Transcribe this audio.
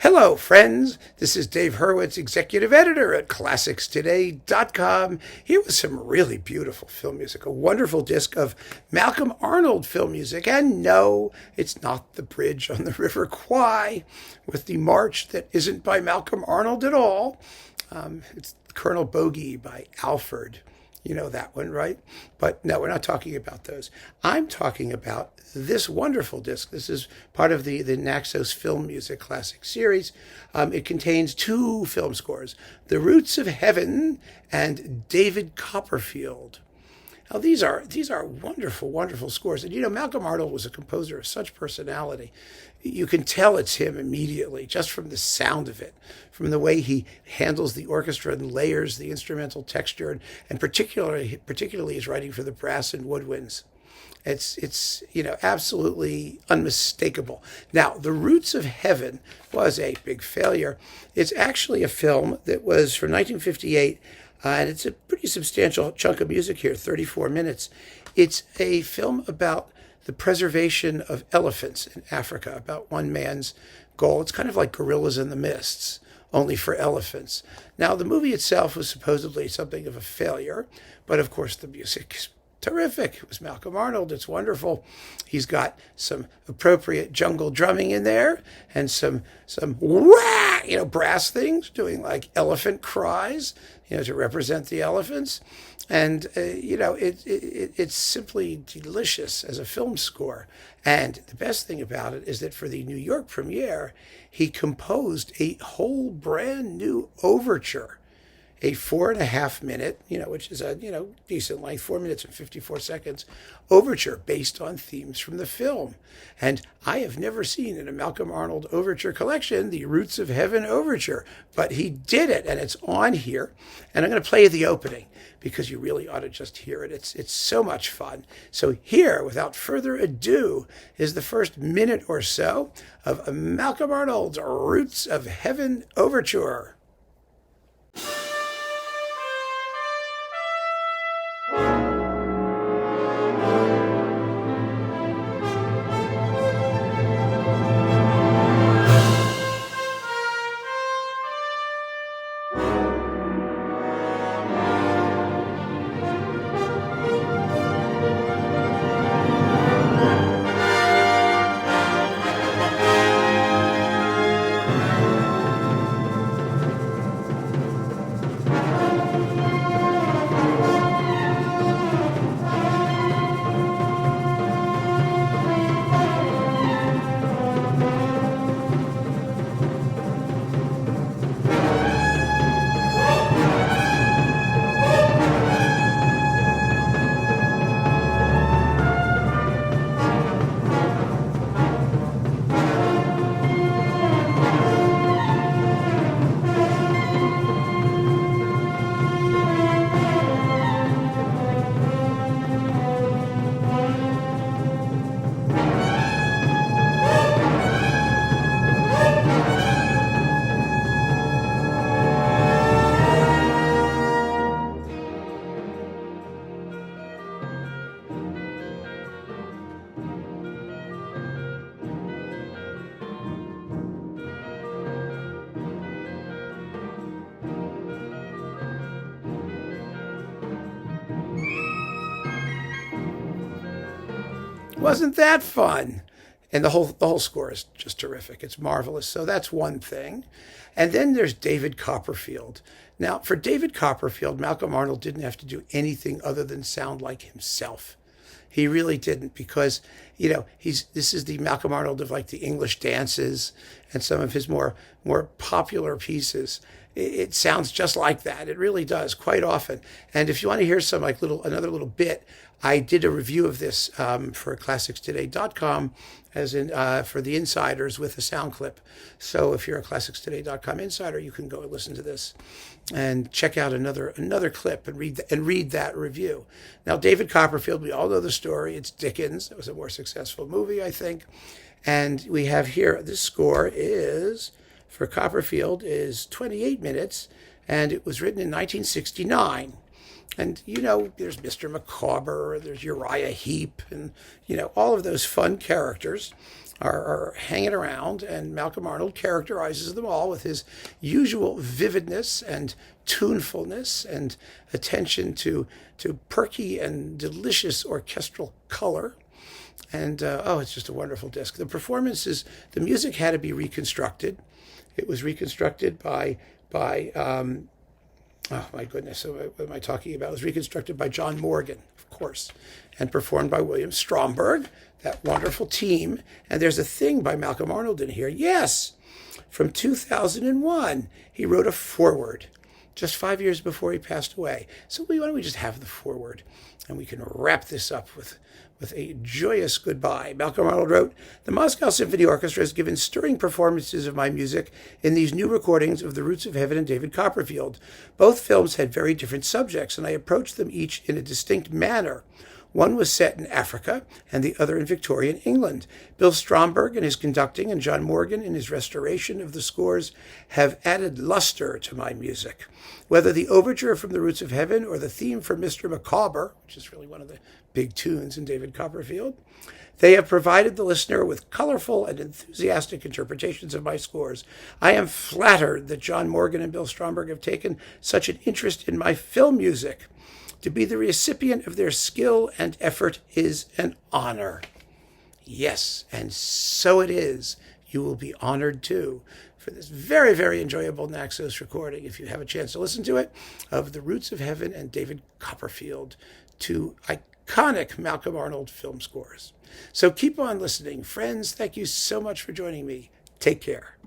Hello, friends. This is Dave Hurwitz, executive editor at ClassicsToday.com, here with some really beautiful film music, a wonderful disc of Malcolm Arnold film music. And no, it's not the bridge on the River Kwai with the march that isn't by Malcolm Arnold at all. It's Colonel Bogey by Alford. You know that one, right? But no, we're not talking about those. I'm talking about this wonderful disc. This is part of the Naxos Film Music Classic Series. It contains two film scores, The Roots of Heaven and David Copperfield. Now, these are wonderful, wonderful scores. And, you know, Malcolm Arnold was a composer of such personality. You can tell it's him immediately, just from the sound of it, from the way he handles the orchestra and layers the instrumental texture, and particularly his writing for the brass and woodwinds. It's absolutely unmistakable. Now, The Roots of Heaven was a big failure. It's actually a film that was from 1958, and it's a pretty substantial chunk of music here, 34 minutes. It's a film about the preservation of elephants in Africa, about one man's goal. It's kind of like Gorillas in the Mists, only for elephants. Now, the movie itself was supposedly something of a failure, but of course the music is terrific. It was Malcolm Arnold. It's wonderful. He's got some appropriate jungle drumming in there and some wah, brass things doing like elephant cries, to represent the elephants. And, it's simply delicious as a film score. And the best thing about it is that for the New York premiere, he composed a whole brand new overture, a 4.5 minute, which is a, decent length, 4 minutes and 54 seconds overture based on themes from the film. And I have never seen in a Malcolm Arnold overture collection the Roots of Heaven overture, but he did it, and it's on here. And I'm going to play the opening because you really ought to just hear it. It's so much fun. So here, without further ado, is the first minute or so of Malcolm Arnold's Roots of Heaven overture. Wasn't that fun? And the whole score is just terrific. It's marvelous. So that's one thing. And then there's David Copperfield. Now, for David Copperfield, Malcolm Arnold didn't have to do anything other than sound like himself. He really didn't, because, this is the Malcolm Arnold of like the English dances and some of his more popular pieces. It sounds just like that. It really does, quite often. And if you want to hear some another little bit, I did a review of this for ClassicsToday.com, as in for the insiders with a sound clip. So if you're a ClassicsToday.com insider, you can go and listen to this and check out another clip and read that review. Now, David Copperfield, we all know the story. It's Dickens. It was a more successful movie, I think. And we have here, this score for Copperfield is 28 minutes, and it was written in 1969. And, there's Mr. Micawber, there's Uriah Heep, and, all of those fun characters. are hanging around, and Malcolm Arnold characterizes them all with his usual vividness and tunefulness and attention to perky and delicious orchestral color. And it's just a wonderful disc. The performances, the music had to be reconstructed. It was reconstructed by oh my goodness, what am I talking about? It was reconstructed by John Morgan, of course, and performed by William Stromberg, that wonderful team. And there's a thing by Malcolm Arnold in here. Yes, from 2001, he wrote a foreword just 5 years before he passed away. So why don't we just have the foreword, and we can wrap this up with a joyous goodbye. Malcolm Arnold wrote, "The Moscow Symphony Orchestra has given stirring performances of my music in these new recordings of The Roots of Heaven and David Copperfield. Both films had very different subjects, and I approached them each in a distinct manner. One was set in Africa, and the other in Victorian England. Bill Stromberg in his conducting and John Morgan in his restoration of the scores have added luster to my music. Whether the overture from The Roots of Heaven or the theme from Mr. Micawber, which is really one of the big tunes in David Copperfield, they have provided the listener with colorful and enthusiastic interpretations of my scores. I am flattered that John Morgan and Bill Stromberg have taken such an interest in my film music. To be the recipient of their skill and effort is an honor." Yes, and so it is. You will be honored too for this very, very enjoyable Naxos recording, if you have a chance to listen to it, of The Roots of Heaven and David Copperfield, two iconic Malcolm Arnold film scores. So keep on listening. Friends, thank you so much for joining me. Take care.